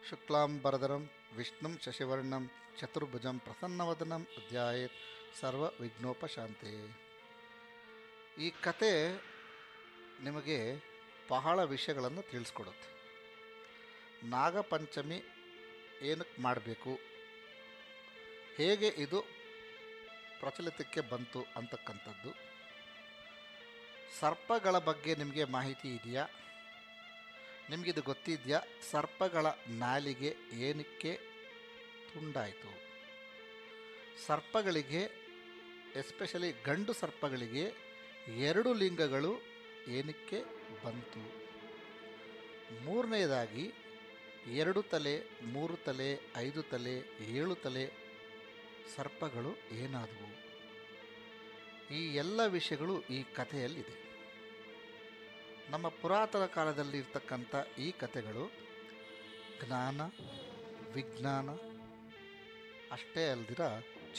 ಶುಕ್ಲಾಂಬರಧರಂ ವಿಷ್ಣುಂ ಶಶಿವರ್ಣಂ ಚತುರ್ಭುಜಂ ಪ್ರಸನ್ನವದನಂ ಧ್ಯಾಯೇತ್ ಸರ್ವ ವಿಘ್ನೋಪಶಾಂತಿ. ಈ ಕತೆ ನಿಮಗೆ ಬಹಳ ವಿಷಯಗಳನ್ನು ತಿಳಿಸ್ಕೊಡುತ್ತೆ. ನಾಗಪಂಚಮಿ ಏನಕ್ಕೆ ಮಾಡಬೇಕು, ಹೇಗೆ ಇದು ಪ್ರಚಲಿತಕ್ಕೆ ಬಂತು ಅಂತಕ್ಕಂಥದ್ದು, ಸರ್ಪಗಳ ಬಗ್ಗೆ ನಿಮಗೆ ಮಾಹಿತಿ ಇದೆಯಾ, ನಿಮಗಿದು ಗೊತ್ತಿದೆಯಾ, ಸರ್ಪಗಳ ನಾಲಿಗೆ ಏನಕ್ಕೆ ತುಂಡಾಯಿತು, ಸರ್ಪಗಳಿಗೆ ಎಸ್ಪೆಷಲಿ ಗಂಡು ಸರ್ಪಗಳಿಗೆ 2 ಲಿಂಗಗಳು ಏನಕ್ಕೆ ಬಂತು, ಮೂರನೇದಾಗಿ 2 ತಲೆ 3 ತಲೆ 5 ತಲೆ 7 ತಲೆ ಸರ್ಪಗಳು ಏನಾದವು, ಈ ಎಲ್ಲ ವಿಷಯಗಳು ಈ ಕಥೆಯಲ್ಲಿದೆ. ನಮ್ಮ ಪುರಾತನ ಕಾಲದಲ್ಲಿ ಇರ್ತಕ್ಕಂಥ ಈ ಕಥೆಗಳು ಜ್ಞಾನ ವಿಜ್ಞಾನ ಅಷ್ಟೇ ಅಲ್ದಿರ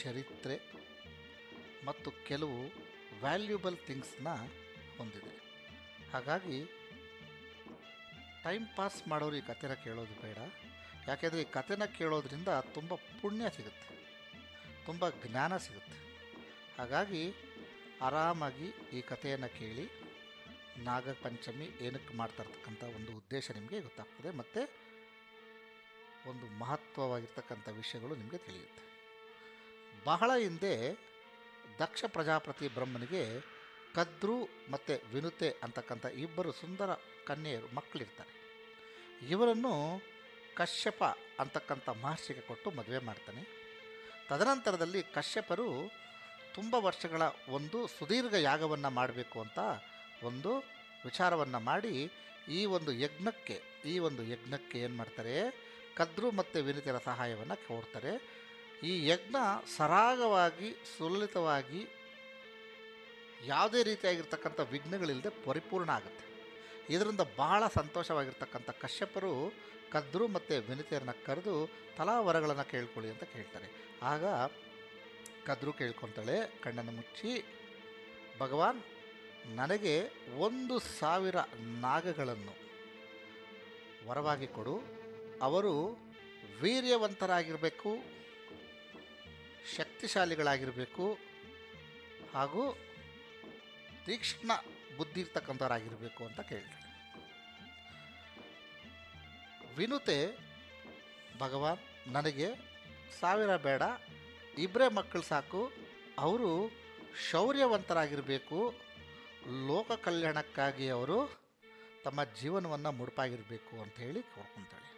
ಚರಿತ್ರೆ ಮತ್ತು ಕೆಲವು ವ್ಯಾಲ್ಯೂಬಲ್ ಥಿಂಗ್ಸ್ನ ಹೊಂದಿದೆ. ಹಾಗಾಗಿ ಟೈಮ್ ಪಾಸ್ ಮಾಡೋರು ಈ ಕಥೆನ ಕೇಳೋದು ಬೇಡ. ಯಾಕೆಂದರೆ ಈ ಕಥೆನ ಕೇಳೋದ್ರಿಂದ ತುಂಬ ಪುಣ್ಯ ಸಿಗುತ್ತೆ, ತುಂಬ ಜ್ಞಾನ ಸಿಗುತ್ತೆ. ಹಾಗಾಗಿ ಆರಾಮಾಗಿ ಈ ಕಥೆಯನ್ನು ಕೇಳಿ ನಾಗಪಂಚಮಿ ಏನಕ್ಕೆ ಮಾಡ್ತಾ ಇರ್ತಕ್ಕಂಥ ಒಂದು ಉದ್ದೇಶ ನಿಮಗೆ ಗೊತ್ತಾಗ್ತದೆ, ಮತ್ತು ಒಂದು ಮಹತ್ವವಾಗಿರ್ತಕ್ಕಂಥ ವಿಷಯಗಳು ನಿಮಗೆ ತಿಳಿಯುತ್ತೆ. ಬಹಳ ಹಿಂದೆ ದಕ್ಷ ಪ್ರಜಾಪತಿ ಬ್ರಹ್ಮನಿಗೆ ಕದ್ರು ಮತ್ತು ವಿನುತೆ ಅಂತಕ್ಕಂಥ 2 ಸುಂದರ ಕನ್ಯೆಯರು ಮಕ್ಕಳಿರ್ತಾರೆ. ಇವರನ್ನು ಕಶ್ಯಪ ಅಂತಕ್ಕಂಥ ಮಹರ್ಷಿಗೆ ಕೊಟ್ಟು ಮದುವೆ ಮಾಡ್ತಾನೆ. ತದನಂತರದಲ್ಲಿ ಕಶ್ಯಪರು ತುಂಬ ವರ್ಷಗಳ ಒಂದು ಸುದೀರ್ಘ ಯಾಗವನ್ನು ಮಾಡಬೇಕು ಅಂತ ಒಂದು ವಿಚಾರವನ್ನು ಮಾಡಿ ಈ ಒಂದು ಯಜ್ಞಕ್ಕೆ ಏನು ಮಾಡ್ತಾರೆ, ಕದ್ರು ಮತ್ತು ವಿನುತೆಯರ ಸಹಾಯವನ್ನು ಕೋರ್ತಾರೆ. ಈ ಯಜ್ಞ ಸರಾಗವಾಗಿ ಸುಲಲಿತವಾಗಿ ಯಾವುದೇ ರೀತಿಯಾಗಿರ್ತಕ್ಕಂಥ ವಿಘ್ನಗಳಿಲ್ಲದೆ ಪರಿಪೂರ್ಣ ಆಗುತ್ತೆ. ಇದರಿಂದ ಬಹಳ ಸಂತೋಷವಾಗಿರ್ತಕ್ಕಂಥ ಕಶ್ಯಪರು ಕದ್ರು ಮತ್ತು ವಿನುತೆಯರನ್ನ ಕರೆದು ತಲಾ ವರಗಳನ್ನು ಕೇಳ್ಕೊಳ್ಳಿ ಅಂತ ಕೇಳ್ತಾರೆ. ಆಗ ಕದ್ರು ಕೇಳ್ಕೊತಾಳೆ, ಕಣ್ಣನ್ನು ಮುಚ್ಚಿ, ಭಗವಾನ್ ನನಗೆ 1,000 ನಾಗಗಳನ್ನು ವರವಾಗಿ ಕೊಡು, ಅವರು ವೀರ್ಯವಂತರಾಗಿರಬೇಕು, ಶಕ್ತಿಶಾಲಿಗಳಾಗಿರಬೇಕು, ಹಾಗೂ ತೀಕ್ಷ್ಣ ಬುದ್ಧಿ ಇರ್ತಕ್ಕಂಥವರಾಗಿರಬೇಕು ಅಂತ ಕೇಳ್ತಾಳೆ. ವಿನುತೆ, ಭಗವಾನ್ ನನಗೆ 1000 ಬೇಡ, 2 ಮಕ್ಕಳು ಸಾಕು, ಅವರು ಶೌರ್ಯವಂತರಾಗಿರಬೇಕು, ಲೋಕ ಕಲ್ಯಾಣಕ್ಕಾಗಿ ಅವರು ತಮ್ಮ ಜೀವನವನ್ನು ಮುಡುಪಾಗಿರಬೇಕು ಅಂತ ಹೇಳಿ ಕೋರ್ಕೊತಾಳೆ.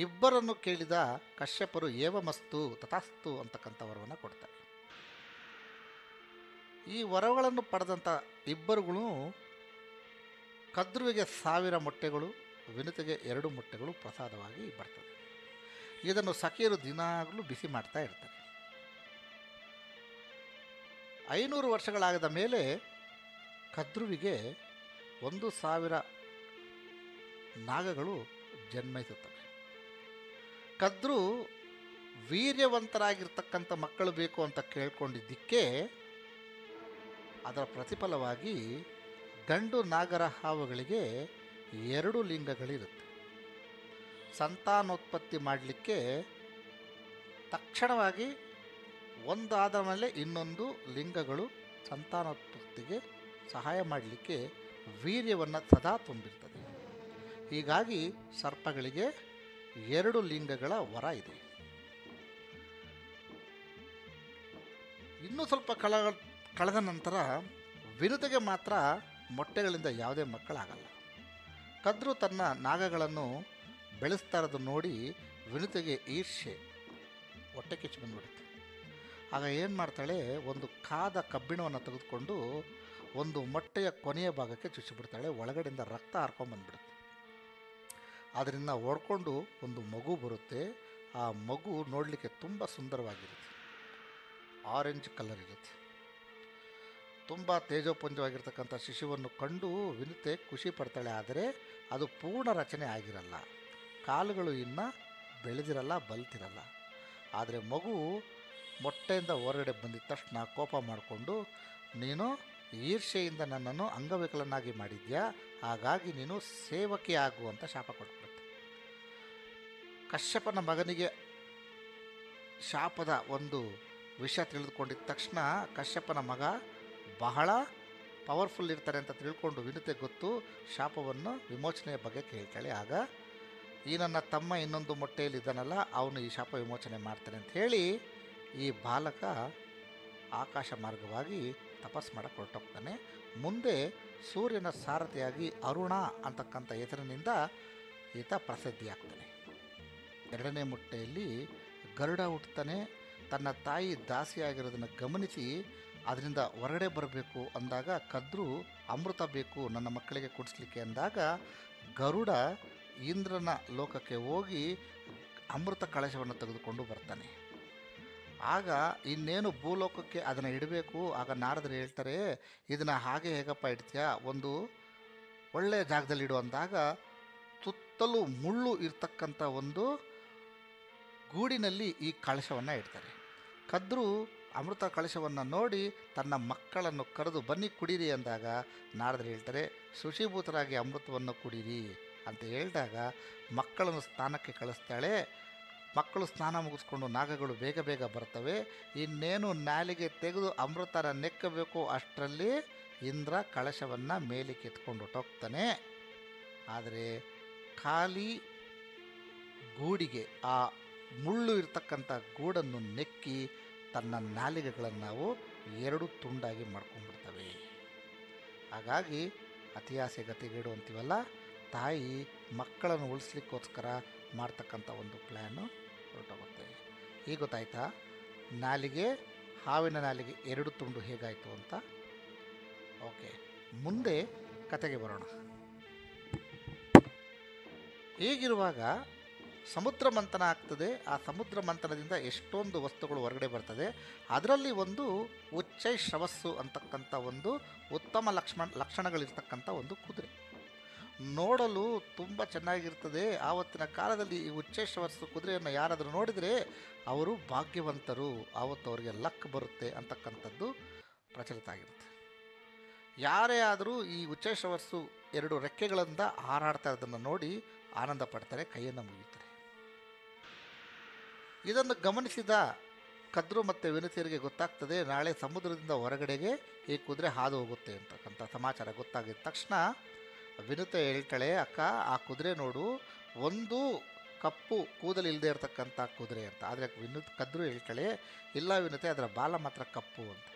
ಇಬ್ಬರನ್ನು ಕೇಳಿದ ಕಶ್ಯಪರು ಏವಮಸ್ತು ತಥಾಸ್ತು ಅಂತಕ್ಕಂಥ ವರವನ್ನು ಕೊಡ್ತಾರೆ. ಈ ವರಗಳನ್ನು ಪಡೆದಂಥ ಇಬ್ಬರುಗಳು ಕದ್ರುವಿಗೆ 1000 ಮೊಟ್ಟೆಗಳು, ವಿನುತೆಗೆ 2 ಮೊಟ್ಟೆಗಳು ಪ್ರಸಾದವಾಗಿ ಬರ್ತದೆ. ಇದನ್ನು ಸಖಿಯರು ದಿನಾಗಲೂ ಬಿಸಿ ಮಾಡ್ತಾ ಇರ್ತಾರೆ. 500 ವರ್ಷಗಳಾದ ಮೇಲೆ ಕದ್ರುವಿಗೆ 1,000 ನಾಗಗಳು ಜನ್ಮಿಸುತ್ತವೆ. ಕದ್ರು ವೀರ್ಯವಂತರಾಗಿರ್ತಕ್ಕಂಥ ಮಕ್ಕಳು ಬೇಕು ಅಂತ ಕೇಳ್ಕೊಂಡಿದ್ದಕ್ಕೆ ಅದರ ಪ್ರತಿಫಲವಾಗಿ ಗಂಡು ನಾಗರ ಹಾವುಗಳಿಗೆ 2 ಲಿಂಗಗಳಿರುತ್ತೆ. ಸಂತಾನೋತ್ಪತ್ತಿ ಮಾಡಲಿಕ್ಕೆ ತಕ್ಷಣವಾಗಿ ಒಂದಾದ ಮೇಲೆ ಇನ್ನೊಂದು ಲಿಂಗಗಳು ಸಂತಾನೋತ್ಪತ್ತಿಗೆ ಸಹಾಯ ಮಾಡಲಿಕ್ಕೆ ವೀರ್ಯವನ್ನು ಸದಾ ತುಂಬಿರ್ತದೆ. ಹೀಗಾಗಿ ಸರ್ಪಗಳಿಗೆ 2 ಲಿಂಗಗಳ ವರ ಇದೆ. ಇನ್ನೂ ಸ್ವಲ್ಪ ಕಳೆದ ನಂತರ ವಿನುತೆಗೆ ಮಾತ್ರ ಮೊಟ್ಟೆಗಳಿಂದ ಯಾವುದೇ ಮಕ್ಕಳಾಗಲ್ಲ. ಕದ್ರು ತನ್ನ ನಾಗಗಳನ್ನು ಬೆಳೆಸ್ತಾ ಇರೋದು ನೋಡಿ ವಿನುತೆಗೆ ಈರ್ಷೆ, ಹೊಟ್ಟೆ ಕಿಚ್ಚು ಬಂದುಬಿಡುತ್ತೆ. ಆಗ ಏನು ಮಾಡ್ತಾಳೆ, ಒಂದು ಕಾದ ಕಬ್ಬಿಣವನ್ನು ತೆಗೆದುಕೊಂಡು ಒಂದು ಮೊಟ್ಟೆಯ ಕೊನೆಯ ಭಾಗಕ್ಕೆ ಚುಚ್ಚಿಬಿಡ್ತಾಳೆ. ಒಳಗಡೆಯಿಂದ ರಕ್ತ ಹರ್ಕೊಂಬಂದ್ಬಿಡುತ್ತೆ. ಅದರಿಂದ ಓಡ್ಕೊಂಡು ಒಂದು ಮಗು ಬರುತ್ತೆ. ಆ ಮಗು ನೋಡಲಿಕ್ಕೆ ತುಂಬ ಸುಂದರವಾಗಿರುತ್ತೆ, ಆರೆಂಜ್ ಕಲರ್ ಇರುತ್ತೆ. ತುಂಬ ತೇಜೋಪುಂಜವಾಗಿರ್ತಕ್ಕಂಥ ಶಿಶುವನ್ನು ಕಂಡು ವಿನುತೆ ಖುಷಿ ಪಡ್ತಾಳೆ. ಆದರೆ ಅದು ಪೂರ್ಣ ರಚನೆ ಆಗಿರಲ್ಲ, ಕಾಲುಗಳು ಇನ್ನೂ ಬೆಳೆದಿರಲ್ಲ, ಬಲ್ತಿರಲ್ಲ. ಆದರೆ ಮಗು ಮೊಟ್ಟೆಯಿಂದ ಹೊರಗಡೆ ಬಂದಿದ್ದ ತಕ್ಷಣ ಕೋಪ ಮಾಡಿಕೊಂಡು, ನೀನು ಈರ್ಷೆಯಿಂದ ನನ್ನನ್ನು ಅಂಗವಿಕಲನಾಗಿ ಮಾಡಿದ್ಯಾ, ಹಾಗಾಗಿ ನೀನು ಸೇವಕಿ ಆಗು ಅಂತ ಶಾಪ ಕೊಟ್ಬಿಡುತ್ತೆ. ಕಶ್ಯಪನ ಮಗನಿಗೆ ಶಾಪದ ಒಂದು ವಿಷಯ ತಿಳಿದುಕೊಂಡಿದ್ದ ತಕ್ಷಣ ಕಶ್ಯಪನ ಮಗ ಬಹಳ ಪವರ್ಫುಲ್ ಇರ್ತಾರೆ ಅಂತ ತಿಳ್ಕೊಂಡು ವಿನುತೆ ಗೊತ್ತು ಶಾಪವನ್ನು ವಿಮೋಚನೆಯ ಬಗ್ಗೆ ಕೇಳ್ತಾಳೆ. ಆಗ ಈ ನನ್ನ ತಮ್ಮ ಇನ್ನೊಂದು ಮೊಟ್ಟೆಯಲ್ಲಿ ಇದ್ದಾನಲ್ಲ, ಅವನು ಈ ಶಾಪ ವಿಮೋಚನೆ ಮಾಡ್ತಾನೆ ಅಂತ ಹೇಳಿ ಈ ಬಾಲಕ ಆಕಾಶ ಮಾರ್ಗವಾಗಿ ತಪಸ್ ಮಾಡಕ್ಕೆ ಹೊರಟೋಗ್ತಾನೆ. ಮುಂದೆ ಸೂರ್ಯನ ಸಾರಥಿಯಾಗಿ ಅರುಣ ಅಂತಕ್ಕಂಥ ಹೆಸರಿನಿಂದ ಈತ ಪ್ರಸಿದ್ಧಿಯಾಗ್ತಾನೆ. ಎರಡನೇ ಮೊಟ್ಟೆಯಲ್ಲಿ ಗರುಡ ಹುಟ್ಟುತ್ತಾನೆ. ತನ್ನ ತಾಯಿ ದಾಸಿಯಾಗಿರೋದನ್ನು ಗಮನಿಸಿ ಅದರಿಂದ ಹೊರಗಡೆ ಬರಬೇಕು ಅಂದಾಗ ಕದ್ರು ಅಮೃತ ಬೇಕು ನನ್ನ ಮಕ್ಕಳಿಗೆ ಕುಡಿಸ್ಲಿಕ್ಕೆ ಅಂದಾಗ ಗರುಡ ಇಂದ್ರನ ಲೋಕಕ್ಕೆ ಹೋಗಿ ಅಮೃತ ಕಳಶವನ್ನು ತೆಗೆದುಕೊಂಡು ಬರ್ತಾನೆ. ಆಗ ಇನ್ನೇನು ಭೂಲೋಕಕ್ಕೆ ಅದನ್ನು ಇಡಬೇಕು. ಆಗ ನಾರದರು ಹೇಳ್ತಾರೆ, ಇದನ್ನು ಹಾಗೆ ಹೇಗಪ್ಪ ಇಡ್ತೀಯಾ, ಒಂದು ಒಳ್ಳೆಯ ಜಾಗದಲ್ಲಿ ಇಡು ಅಂದಾಗ ಸುತ್ತಲೂ ಮುಳ್ಳು ಇರ್ತಕ್ಕಂಥ ಒಂದು ಗೂಡಿನಲ್ಲಿ ಈ ಕಳಶವನ್ನು ಇಡ್ತಾರೆ. ಕದ್ರು ಅಮೃತ ಕಳಶವನ್ನು ನೋಡಿ ತನ್ನ ಮಕ್ಕಳನ್ನು ಕರೆದು ಬನ್ನಿ ಕುಡೀರಿ ಅಂದಾಗ ನಾರದರು ಹೇಳ್ತಾರೆ, ಶುಚಿಭೂತರಾಗಿ ಅಮೃತವನ್ನು ಕುಡೀರಿ ಅಂತ ಹೇಳಿದಾಗ ಮಕ್ಕಳನ್ನು ಸ್ನಾನಕ್ಕೆ ಕಳಿಸ್ತಾಳೆ. ಮಕ್ಕಳು ಸ್ನಾನ ಮುಗಿಸ್ಕೊಂಡು ನಾಗಗಳು ಬೇಗ ಬೇಗ ಬರ್ತವೆ. ಇನ್ನೇನು ನಾಲಿಗೆ ತೆಗೆದು ಅಮೃತನ ನೆಕ್ಕಬೇಕು ಅಷ್ಟರಲ್ಲಿ ಇಂದ್ರ ಕಳಶವನ್ನು ಮೇಲಿಕ್ಕೆ ಎತ್ಕೊಂಡು ಹೊಟ್ಟೋಗ್ತಾನೆ. ಆದರೆ ಖಾಲಿ ಗೂಡಿಗೆ ಆ ಮುಳ್ಳು ಇರ್ತಕ್ಕಂಥ ಗೂಡನ್ನು ನೆಕ್ಕಿ ತನ್ನ ನಾಲಿಗೆಗಳನ್ನು ನಾವು ಎರಡು ತುಂಡಾಗಿ ಮಾಡ್ಕೊಂಡ್ಬಿಡ್ತವೆ. ಹಾಗಾಗಿ ಅತಿಯಾಸೆ ಗತಿಗೇಡು ಅಂತೀವಲ್ಲ, ತಾಯಿ ಮಕ್ಕಳನ್ನು ಉಳಿಸ್ಲಿಕ್ಕೋಸ್ಕರ ಮಾಡ್ತಕ್ಕಂಥ ಒಂದು ಪ್ಲ್ಯಾನು ಹೊರಟೋಗುತ್ತೆ. ಈಗ ಗೊತ್ತಾಯ್ತಾ ನಾಲಿಗೆ, ಹಾವಿನ ನಾಲಿಗೆ ಎರಡು ತುಂಡು ಹೇಗಾಯಿತು ಅಂತ. ಓಕೆ, ಮುಂದೆ ಕತೆಗೆ ಬರೋಣ. ಹೀಗಿರುವಾಗ ಸಮುದ್ರ ಮಂಥನ ಆಗ್ತದೆ. ಆ ಸಮುದ್ರ ಮಂಥನದಿಂದ ಎಷ್ಟೊಂದು ವಸ್ತುಗಳು ಹೊರಗಡೆ ಬರ್ತದೆ. ಅದರಲ್ಲಿ ಒಂದು ಉಚ್ಚೈಶ್ರವಸ್ಸು ಅಂತಕ್ಕಂಥ ಒಂದು ಉತ್ತಮ ಲಕ್ಷಣಗಳಿರ್ತಕ್ಕಂಥ ಒಂದು ಕುದುರೆ ನೋಡಲು ತುಂಬ ಚೆನ್ನಾಗಿರ್ತದೆ. ಆವತ್ತಿನ ಕಾಲದಲ್ಲಿ ಈ ಉಚ್ಚೈಶ್ರವಸ್ಸು ಕುದುರೆಯನ್ನು ಯಾರಾದರೂ ನೋಡಿದರೆ ಅವರು ಭಾಗ್ಯವಂತರು, ಆವತ್ತು ಅವರಿಗೆ ಲಕ್ ಬರುತ್ತೆ ಅಂತಕ್ಕಂಥದ್ದು ಪ್ರಚಲಿತ ಆಗಿರುತ್ತೆ. ಯಾರೇ ಆದರೂ ಈ ಉಚ್ಚೈಶ್ರವಸ್ಸು ಎರಡು ರೆಕ್ಕೆಗಳಿಂದ ಹಾರಾಡ್ತಾ ಇರೋದನ್ನು ನೋಡಿ ಆನಂದ ಪಡ್ತಾರೆ, ಕೈಯನ್ನು ಮುಗಿತಾರೆ. ಇದನ್ನು ಗಮನಿಸಿದ ಕದ್ರು ಮತ್ತು ವಿನುತಿಯರಿಗೆ ಗೊತ್ತಾಗ್ತದೆ, ನಾಳೆ ಸಮುದ್ರದಿಂದ ಹೊರಗಡೆಗೆ ಈ ಕುದುರೆ ಹಾದು ಹೋಗುತ್ತೆ ಅಂತಕ್ಕಂಥ ಸಮಾಚಾರ ಗೊತ್ತಾಗಿದ್ದ ತಕ್ಷಣ ವಿನುತೆ ಹೇಳ್ತಾಳೆ, ಅಕ್ಕ ಆ ಕುದುರೆ ನೋಡು, ಒಂದು ಕಪ್ಪು ಕೂದಲಿಲ್ಲದೆ ಇರತಕ್ಕಂಥ ಕುದುರೆ ಅಂತ. ಆದರೆ ಕದ್ರು ಹೇಳ್ತಾಳೆ, ಇಲ್ಲ ವಿನುತೆ, ಅದರ ಬಾಲ ಮಾತ್ರ ಕಪ್ಪು ಅಂತ.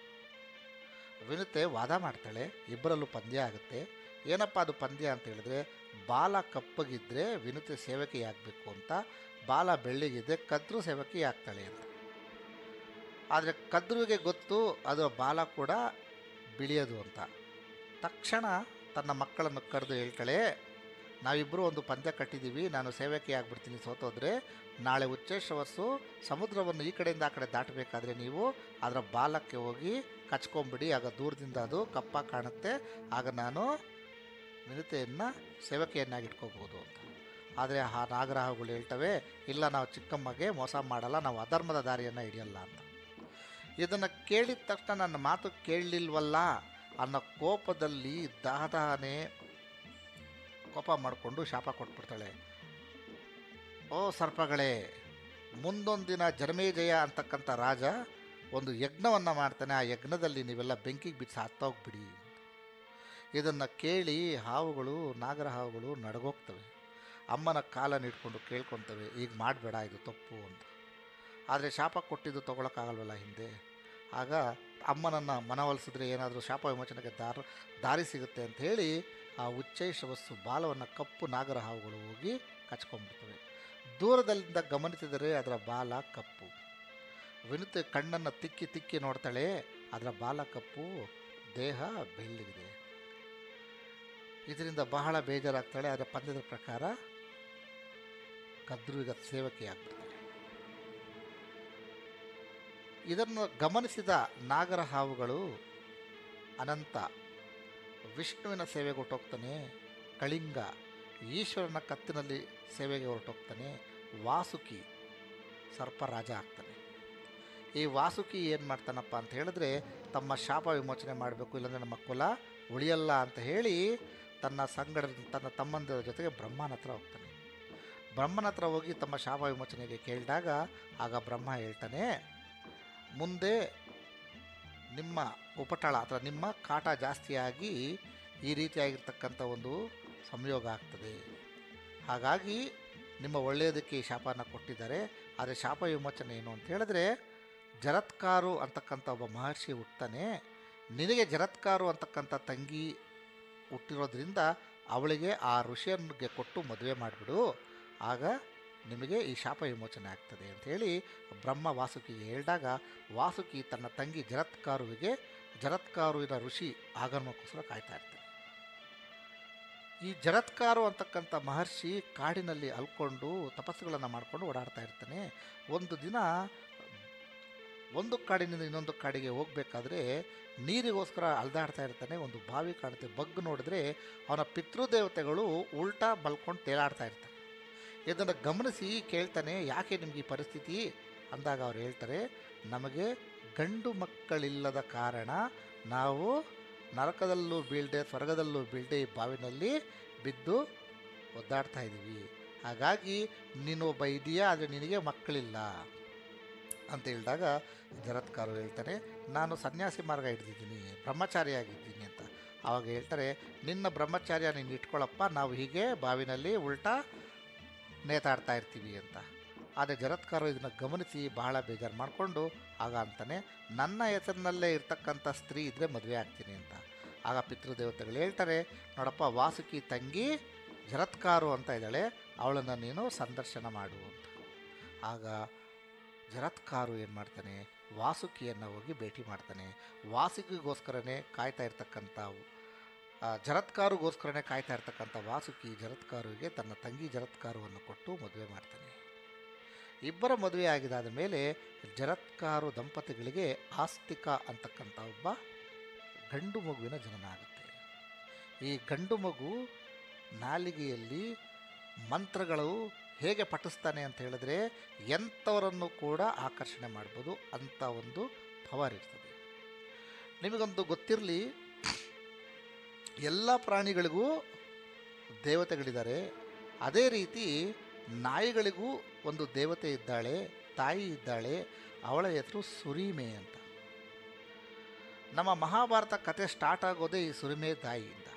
ವಿನುತೆ ವಾದ ಮಾಡ್ತಾಳೆ, ಇಬ್ಬರಲ್ಲೂ ಪಂದ್ಯ ಆಗುತ್ತೆ. ಏನಪ್ಪ ಅದು ಪಂದ್ಯ ಅಂತ ಹೇಳಿದ್ರೆ, ಬಾಲ ಕಪ್ಪಗಿದ್ದರೆ ವಿನುತೆ ಸೇವಕಿ ಆಗಬೇಕು ಅಂತ, ಬಾಲ ಬೆಳ್ಳಿಗಿದ್ದರೆ ಕದ್ರು ಸೇವಕಿ ಆಗ್ತಾಳೆ ಅಂತ. ಆದರೆ ಕದ್ರುವಿಗೆ ಗೊತ್ತು ಅದರ ಬಾಲ ಕೂಡ ಬಿಳಿಯೋದು ಅಂತ. ತಕ್ಷಣ ತನ್ನ ಮಕ್ಕಳನ್ನು ಕರೆದು ಹೇಳ್ತಾಳೆ, ನಾವಿಬ್ಬರು ಒಂದು ಪಂದ್ಯ ಕಟ್ಟಿದ್ದೀವಿ, ನಾನು ಸೇವಕಿ ಆಗಿಬಿಡ್ತೀನಿ ಸೋತೋದ್ರೆ, ನಾಳೆ ಉಚ್ಚೈಶ್ರವಸ್ಸು ಸಮುದ್ರವನ್ನು ಈ ಕಡೆಯಿಂದ ಆ ಕಡೆ ದಾಟಬೇಕಾದ್ರೆ ನೀವು ಅದರ ಬಾಲಕ್ಕೆ ಹೋಗಿ ಕಚ್ಕೊಂಬಿಡಿ, ಆಗ ದೂರದಿಂದ ಅದು ಕಪ್ಪ ಕಾಣುತ್ತೆ, ಆಗ ನಾನು ವಿನುತೆಯನ್ನು ಸೇವಕಿಯನ್ನಾಗಿ ಇಟ್ಕೋಬೋದು ಅಂತ. ಆದರೆ ಆ ನಾಗರಹಾವುಗಳು ಹೇಳ್ತವೆ, ಇಲ್ಲ ನಾವು ಚಿಕ್ಕಮ್ಮಗೆ ಮೋಸ ಮಾಡಲ್ಲ, ನಾವು ಅಧರ್ಮದ ದಾರಿಯನ್ನು ಹಿಡಿಯಲ್ಲ ಅಂತ. ಇದನ್ನು ಕೇಳಿದ ತಕ್ಷಣ ನನ್ನ ಮಾತು ಕೇಳಲಿಲ್ವಲ್ಲ ಅನ್ನೋ ಕೋಪದಲ್ಲಿ ದಹದಹನೆ ಕೋಪ ಮಾಡಿಕೊಂಡು ಶಾಪ ಕೊಟ್ಬಿಡ್ತಾಳೆ. ಓ ಸರ್ಪಗಳೇ, ಮುಂದೊಂದು ದಿನ ಜನಮೇಜಯ ಅಂತಕ್ಕಂಥ ರಾಜ ಒಂದು ಯಜ್ಞವನ್ನು ಮಾಡ್ತಾನೆ, ಆ ಯಜ್ಞದಲ್ಲಿ ನೀವೆಲ್ಲ ಬೆಂಕಿಗೆ ಬಿದ್ದು ಸಾತ್ತೋಗ್ಬಿಡಿ. ಇದನ್ನು ಕೇಳಿ ಹಾವುಗಳು, ನಾಗರ ಹಾವುಗಳು ನಡಗೋಗ್ತವೆ. ಅಮ್ಮನ ಕಾಲನ್ನು ಇಟ್ಕೊಂಡು ಕೇಳ್ಕೊತವೆ, ಈಗ ಮಾಡಬೇಡ, ಇದು ತಪ್ಪು ಅಂತ. ಆದರೆ ಶಾಪ ಕೊಟ್ಟಿದ್ದು ತೊಗೊಳಕ್ಕಾಗಲ್ವಲ್ಲ ಹಿಂದೆ. ಆಗ ಅಮ್ಮನನ್ನು ಮನವೊಲಿಸಿದ್ರೆ ಏನಾದರೂ ಶಾಪ ವಿಮೋಚನೆಗೆ ದಾರಿ ಸಿಗುತ್ತೆ ಅಂತ ಹೇಳಿ ಆ ಉಚ್ಚೈಶ್ರವಸ್ಸು ಬಾಲವನ್ನು ಕಪ್ಪು ನಾಗರ ಹಾವುಗಳು ಹೋಗಿ ಕಚ್ಕೊಂಡ್ಬಿಡ್ತವೆ. ದೂರದಲ್ಲಿಂದ ಗಮನಿಸಿದರೆ ಅದರ ಬಾಲ ಕಪ್ಪು. ವಿನುತೆ ಕಣ್ಣನ್ನು ತಿಕ್ಕಿ ತಿಕ್ಕಿ ನೋಡ್ತಾಳೆ, ಅದರ ಬಾಲ ಕಪ್ಪು, ದೇಹ ಬೆಳ್ಳಗಿದೆ. ಇದರಿಂದ ಬಹಳ ಬೇಜಾರಾಗ್ತಾಳೆ. ಅದರ ಪಂದ್ಯದ ಪ್ರಕಾರ ಕದ್ರುವಿಗ ಸೇವಕಿ ಆಗ್ಬಿಡ್ತಾಳೆ. ಇದನ್ನು ಗಮನಿಸಿದ ನಾಗರ ಹಾವುಗಳು ಅನಂತ ವಿಷ್ಣುವಿನ ಸೇವೆಗೆ ಹೊರಟೋಗ್ತಾನೆ, ಕಳಿಂಗ ಈಶ್ವರನ ಕತ್ತಿನಲ್ಲಿ ಸೇವೆಗೆ ಹೊರಟೋಗ್ತಾನೆ, ವಾಸುಕಿ ಸರ್ಪರಾಜ ಆಗ್ತಾನೆ. ಈ ವಾಸುಕಿ ಏನು ಮಾಡ್ತಾನಪ್ಪ ಅಂತ ಹೇಳಿದ್ರೆ, ತಮ್ಮ ಶಾಪ ವಿಮೋಚನೆ ಮಾಡಬೇಕು, ಇಲ್ಲಾಂದರೆ ನಮ್ಮ ಕುಲ ಉಳಿಯಲ್ಲ ಅಂತ ಹೇಳಿ ತನ್ನ ತಮ್ಮಂದಿರ ಜೊತೆಗೆ ಬ್ರಹ್ಮನ ಹತ್ರ ಹೋಗ್ತಾನೆ. ಬ್ರಹ್ಮನ ಹತ್ರ ಹೋಗಿ ತಮ್ಮ ಶಾಪ ವಿಮೋಚನೆಗೆ ಕೇಳಿದಾಗ ಆಗ ಬ್ರಹ್ಮ ಹೇಳ್ತಾನೆ, ಮುಂದೆ ನಿಮ್ಮ ಉಪಟಳ ಅಥವಾ ನಿಮ್ಮ ಕಾಟ ಜಾಸ್ತಿಯಾಗಿ ಈ ರೀತಿಯಾಗಿರ್ತಕ್ಕಂಥ ಒಂದು ಸಂಯೋಗ ಆಗ್ತದೆ. ಹಾಗಾಗಿ ನಿಮ್ಮ ಒಳ್ಳೆಯದಕ್ಕೆ ಈ ಶಾಪನ ಕೊಟ್ಟಿದ್ದಾರೆ. ಆದರೆ ಶಾಪ ವಿಮೋಚನೆ ಏನು ಅಂತ ಹೇಳಿದ್ರೆ, ಜರತ್ಕಾರು ಅಂತಕ್ಕಂಥ ಒಬ್ಬ ಮಹರ್ಷಿ ಹುಟ್ತಾನೆ. ನಿನಗೆ ಜರತ್ಕಾರು ಅಂತಕ್ಕಂಥ ತಂಗಿ ಹುಟ್ಟಿರೋದ್ರಿಂದ ಅವಳಿಗೆ ಆ ಋಷಿಯನ್ಗೆ ಕೊಟ್ಟು ಮದುವೆ ಮಾಡಿಬಿಡು, ಆಗ ನಿಮಗೆ ಈ ಶಾಪ ವಿಮೋಚನೆ ಆಗ್ತದೆ ಅಂಥೇಳಿ ಬ್ರಹ್ಮ ವಾಸುಕಿಗೆ ಹೇಳಿದಾಗ, ವಾಸುಕಿ ತನ್ನ ತಂಗಿ ಜರತ್ಕಾರುವಿನ ಋಷಿ ಆಗಮನಕ್ಕೋಸ್ಕರ ಕಾಯ್ತಾ ಇರ್ತಾನೆ. ಈ ಜರತ್ಕಾರು ಅಂತಕ್ಕಂಥ ಮಹರ್ಷಿ ಕಾಡಿನಲ್ಲಿ ಅಲ್ಕೊಂಡು ತಪಸ್ಸುಗಳನ್ನು ಮಾಡಿಕೊಂಡು ಓಡಾಡ್ತಾ ಇರ್ತಾನೆ. ಒಂದು ದಿನ ಒಂದು ಕಾಡಿನಿಂದ ಇನ್ನೊಂದು ಕಾಡಿಗೆ ಹೋಗಬೇಕಾದ್ರೆ ನೀರಿಗೋಸ್ಕರ ಅಲ್ದಾಡ್ತಾ ಇರ್ತಾನೆ. ಒಂದು ಬಾವಿ ಕಾಣುತ್ತೆ. ಬಗ್ಗು ನೋಡಿದ್ರೆ ಅವನ ಪಿತೃದೇವತೆಗಳು ಉಲ್ಟಾ ಬಲ್ಕೊಂಡು ತೇಲಾಡ್ತಾ ಇರ್ತಾರೆ. ಇದನ್ನು ಗಮನಿಸಿ ಕೇಳ್ತಾನೆ, ಯಾಕೆ ನಿಮಗೆ ಈ ಪರಿಸ್ಥಿತಿ ಅಂದಾಗ ಅವ್ರು ಹೇಳ್ತಾರೆ, ನಮಗೆ ಗಂಡು ಮಕ್ಕಳಿಲ್ಲದ ಕಾರಣ ನಾವು ನರಕದಲ್ಲೂ ಬೀಳದೆ ಸ್ವರ್ಗದಲ್ಲೂ ಬೀಳದೆ ಈ ಬಾವಿನಲ್ಲಿ ಬಿದ್ದು ಒದ್ದಾಡ್ತಾ ಇದ್ದೀವಿ. ಹಾಗಾಗಿ ನೀನೊಬ್ಬ ಇದೆಯಾ, ಆದರೆ ನಿನಗೆ ಮಕ್ಕಳಿಲ್ಲ ಅಂತ ಹೇಳಿದಾಗ ಜರತ್ಕಾರು ಹೇಳ್ತಾನೆ, ನಾನು ಸನ್ಯಾಸಿ ಮಾರ್ಗ ಹಿಡಿದಿದ್ದೀನಿ, ಬ್ರಹ್ಮಚಾರಿಯಾಗಿದ್ದೀನಿ ಅಂತ. ಆವಾಗ ಹೇಳ್ತಾರೆ, ನಿನ್ನ ಬ್ರಹ್ಮಚಾರ್ಯ ನೀನು ಇಟ್ಕೊಳ್ಳಪ್ಪ, ನಾವು ಹೀಗೆ ಬಾವಿನಲ್ಲಿ ಉಲ್ಟಾ ನೇತಾಡ್ತಾ ಇರ್ತೀವಿ ಅಂತ. ಆದರೆ ಜರತ್ಕಾರು ಇದನ್ನು ಗಮನಿಸಿ ಬಹಳ ಬೇಜಾರು ಮಾಡಿಕೊಂಡು ಆಗ ಅಂತಾನೆ, ನನ್ನ ಹೆಸರಿನಲ್ಲೇ ಇರ್ತಕ್ಕಂಥ ಸ್ತ್ರೀ ಇದ್ದರೆ ಮದುವೆ ಆಗ್ತೀನಿ ಅಂತ. ಆಗ ಪಿತೃದೇವತೆಗಳು ಹೇಳ್ತಾರೆ, ನೋಡಪ್ಪ, ವಾಸುಕಿ ತಂಗಿ ಜರತ್ಕಾರು ಅಂತ ಇದ್ದಾಳೆ, ಅವಳನ್ನು ನೀನು ಸಂದರ್ಶನ ಮಾಡು ಅಂತ. ಆಗ ಜರತ್ಕಾರು ಏನು ಮಾಡ್ತಾನೆ, ವಾಸುಕಿಯನ್ನು ಹೋಗಿ ಭೇಟಿ ಮಾಡ್ತಾನೆ. ವಾಸುಕಿಗೋಸ್ಕರನೇ ಕಾಯ್ತಾ ಇರ್ತಕ್ಕಂಥ ಜರತ್ಕಾರುಗೋಸ್ಕರನೇ ಕಾಯ್ತಾ ಇರ್ತಕ್ಕಂಥ ವಾಸುಕಿ ಜರತ್ಕಾರುವಿಗೆ ತನ್ನ ತಂಗಿ ಜರತ್ಕಾರುವನ್ನು ಕೊಟ್ಟು ಮದುವೆ ಮಾಡ್ತಾನೆ. ಇಬ್ಬರ ಮದುವೆ ಆಗಿದಾದ ಮೇಲೆ ಜರತ್ಕಾರು ದಂಪತಿಗಳಿಗೆ ಆಸ್ತಿಕ ಅಂತಕ್ಕಂಥ ಒಬ್ಬ ಗಂಡು ಮಗುವಿನ ಜನನ ಆಗುತ್ತೆ. ಈ ಗಂಡು ಮಗು ನಾಲಿಗೆಯಲ್ಲಿ ಮಂತ್ರಗಳು ಹೇಗೆ ಪಠಿಸ್ತಾನೆ ಅಂತ ಹೇಳಿದ್ರೆ ಎಂಥವರನ್ನು ಕೂಡ ಆಕರ್ಷಣೆ ಮಾಡ್ಬೋದು ಅಂಥ ಒಂದು ಪವರ್ ಇರ್ತದೆ. ನಿಮಗೊಂದು ಗೊತ್ತಿರಲಿ, ಎಲ್ಲ ಪ್ರಾಣಿಗಳಿಗೂ ದೇವತೆಗಳಿದ್ದಾರೆ. ಅದೇ ರೀತಿ ನಾಯಿಗಳಿಗೂ ಒಂದು ದೇವತೆ ಇದ್ದಾಳೆ, ತಾಯಿ ಇದ್ದಾಳೆ. ಅವಳ ಹೆಸರು ಸುರಿಮೆ ಅಂತ. ನಮ್ಮ ಮಹಾಭಾರತ ಕತೆ ಸ್ಟಾರ್ಟ್ ಆಗೋದೇ ಈ ಸುರಿಮೆ ತಾಯಿಯಿಂದ.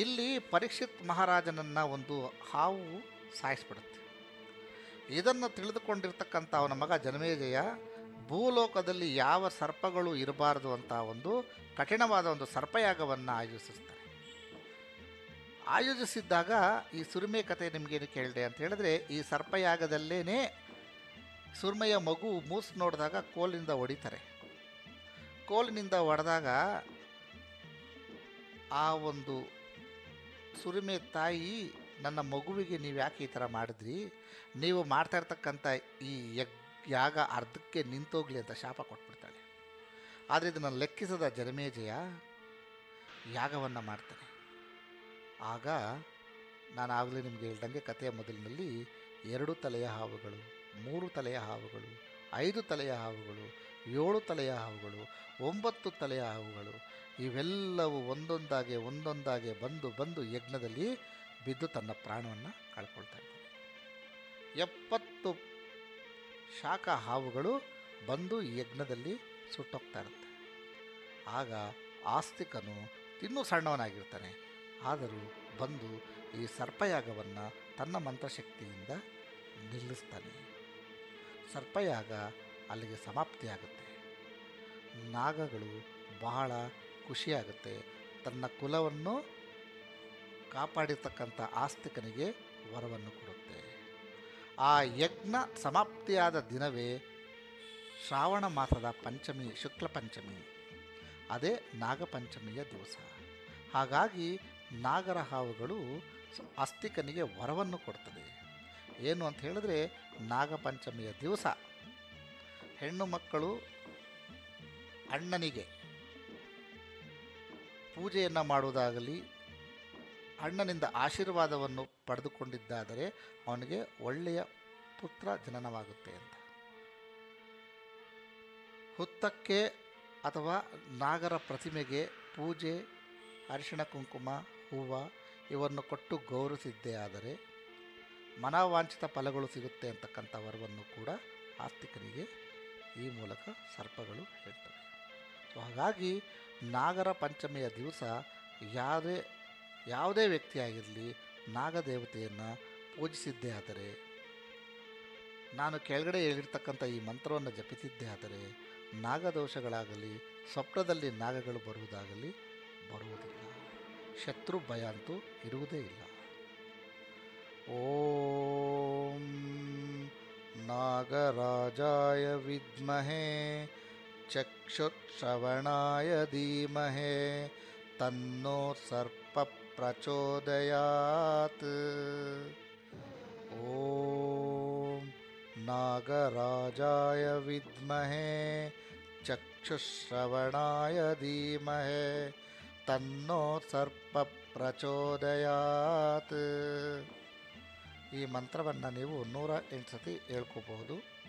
ಇಲ್ಲಿ ಪರೀಕ್ಷಿತ್ ಮಹಾರಾಜನನ್ನು ಒಂದು ಹಾವು ಸಾಯಿಸ್ಬಿಡುತ್ತೆ. ಇದನ್ನು ತಿಳಿದುಕೊಂಡಿರ್ತಕ್ಕಂಥ ಅವನ ಮಗ ಜನಮೇಜಯ ಭೂಲೋಕದಲ್ಲಿ ಯಾವ ಸರ್ಪಗಳು ಇರಬಾರ್ದು ಅಂತ ಒಂದು ಕಠಿಣವಾದ ಒಂದು ಸರ್ಪಯಾಗವನ್ನು ಆಯೋಜಿಸಿದ್ದಾಗ ಈ ಸುರಿಮೆ ಕತೆ ನಿಮಗೇನು ಕೇಳಿದೆ ಅಂತ ಹೇಳಿದ್ರೆ, ಈ ಸರ್ಪಯಾಗದಲ್ಲೇ ಸುರಿಮೆಯ ಮಗು ಮೂಸು ನೋಡಿದಾಗ ಕೋಲಿನಿಂದ ಹೊಡಿತಾರೆ. ಕೋಲಿನಿಂದ ಹೊಡೆದಾಗ ಆ ಒಂದು ಸುರಿಮೆ ತಾಯಿ, ನನ್ನ ಮಗುವಿಗೆ ನೀವು ಯಾಕೆ ಈ ಥರ ಮಾಡಿದ್ರಿ, ನೀವು ಮಾಡ್ತಾ ಇರ್ತಕ್ಕಂಥ ಈ ಯಾಗ ಅರ್ಧಕ್ಕೆ ನಿಂತೋಗ್ಲಿ ಅಂತ ಶಾಪ ಕೊಟ್ಬಿಡ್ತಾಳೆ. ಆದರೆ ಇದನ್ನು ಲೆಕ್ಕಿಸದ ಜನಮೇಜಯ ಯಾಗವನ್ನು ಮಾಡ್ತಾನೆ. ಆಗ ನಾನು ಆಗಲೇ ನಿಮಗೆ ಹೇಳ್ದಂಗೆ ಕಥೆಯ ಮೊದಲಿನಲ್ಲಿ 2 ತಲೆಯ ಹಾವುಗಳು, 3 ತಲೆಯ ಹಾವುಗಳು, 5 ತಲೆಯ ಹಾವುಗಳು, 7 ತಲೆಯ ಹಾವುಗಳು, 9 ತಲೆಯ ಹಾವುಗಳು ಇವೆಲ್ಲವೂ ಒಂದೊಂದಾಗೆ ಬಂದು ಯಜ್ಞದಲ್ಲಿ ಬಿದ್ದು ತನ್ನ ಪ್ರಾಣವನ್ನು ಕಳ್ಕೊಳ್ತಾ ಇದ್ದಾನೆ. 70 ಶಾಖ ಹಾವುಗಳು ಬಂದು ಯಜ್ಞದಲ್ಲಿ ಸುಟ್ಟೋಗ್ತಾ ಇರುತ್ತೆ. ಆಗ ಆಸ್ತಿಕನು ಇನ್ನೂ ಸಣ್ಣವನಾಗಿರ್ತಾನೆ, ಆದರೂ ಬಂದು ಈ ಸರ್ಪಯಾಗವನ್ನು ತನ್ನ ಮಂತ್ರಶಕ್ತಿಯಿಂದ ನಿಲ್ಲಿಸ್ತಾನೆ. ಸರ್ಪಯಾಗ ಅಲ್ಲಿಗೆ ಸಮಾಪ್ತಿಯಾಗುತ್ತೆ. ನಾಗಗಳು ಬಹಳ ಖುಷಿಯಾಗುತ್ತೆ. ತನ್ನ ಕುಲವನ್ನು ಕಾಪಾಡಿರ್ತಕ್ಕಂಥ ಆಸ್ತಿಕನಿಗೆ ವರವನ್ನು ಕೊಡುತ್ತೆ. ಆ ಯಜ್ಞ ಸಮಾಪ್ತಿಯಾದ ದಿನವೇ ಶ್ರಾವಣ ಮಾಸದ ಪಂಚಮಿ, ಶುಕ್ಲ ಪಂಚಮಿ, ಅದೇ ನಾಗಪಂಚಮಿಯ ದಿವಸ. ಹಾಗಾಗಿ ನಾಗರ ಹಾವುಗಳು ಆಸ್ತಿಕನಿಗೆ ವರವನ್ನು ಕೊಡ್ತದೆ. ಏನು ಅಂತ ಹೇಳಿದ್ರೆ, ನಾಗಪಂಚಮಿಯ ದಿವಸ ಹೆಣ್ಣು ಮಕ್ಕಳು ಅಣ್ಣನಿಗೆ ಪೂಜೆಯನ್ನು ಮಾಡುವುದಾಗಲಿ, ಅಣ್ಣನಿಂದ ಆಶೀರ್ವಾದವನ್ನು ಪಡೆದುಕೊಂಡಿದ್ದಾದರೆ ಅವನಿಗೆ ಒಳ್ಳೆಯ ಪುತ್ರ ಜನನವಾಗುತ್ತೆ ಅಂತ. ಹುತ್ತಕ್ಕೆ ಅಥವಾ ನಾಗರ ಪ್ರತಿಮೆಗೆ ಪೂಜೆ, ಅರಿಶಿಣ ಕುಂಕುಮ, ಹೂವು ಇವನ್ನು ಕೊಟ್ಟು ಗೌರವಿಸಿದ್ದೇ ಆದರೆ ಮನೋವಾಂಛಿತ ಫಲಗಳು ಸಿಗುತ್ತೆ ಅಂತಕ್ಕಂಥ ವರವನ್ನು ಕೂಡ ಆಸ್ತಿಕನಿಗೆ ಈ ಮೂಲಕ ಸರ್ಪಗಳು ಹೇಳ್ತವೆ. ಸೊ ಹಾಗಾಗಿ ನಾಗರ ಪಂಚಮಿಯ ದಿವಸ ಯಾವುದೇ ಯಾವುದೇ ವ್ಯಕ್ತಿಯಾಗಿರಲಿ ನಾಗದೇವತೆಯನ್ನು ಪೂಜಿಸಿದ್ದೇ ಆದರೆ, ನಾನು ಕೆಳಗಡೆ ಹೇಳಿರ್ತಕ್ಕಂಥ ಈ ಮಂತ್ರವನ್ನು ಜಪಿಸಿದ್ದೇ ಆದರೆ ನಾಗದೋಷಗಳಾಗಲಿ ಸ್ವಪ್ನದಲ್ಲಿ ನಾಗಗಳು ಬರುವುದಾಗಲಿ ಬರುವುದಿಲ್ಲ. ಶತ್ರು ಭಯ ಅಂತೂ ಇರುವುದೇ ಇಲ್ಲ. ಓಂ ನಾಗರಾಜಾಯ ವಿದ್ಮಹೇ ಚಕ್ಷುಶ್ರವಣಾಯ ಧೀಮಹಿ ತನ್ನೋ ಸರ್ಪ ಪ್ರಚೋದಯಾತ್. ಓಂ ನಾಗರಾಜಾಯ ವಿದ್ಮಹೇ ಚಕ್ಷುಶ್ರವಣಾಯ ಧೀಮಹಿ ತನ್ನೋ ಸರ್ಪ ಪ್ರಚೋದಯಾತ್. ಈ ಮಂತ್ರವನ್ನು ನೀವು 108 ಸತಿ ಹೇಳ್ಕೋಬಹುದು.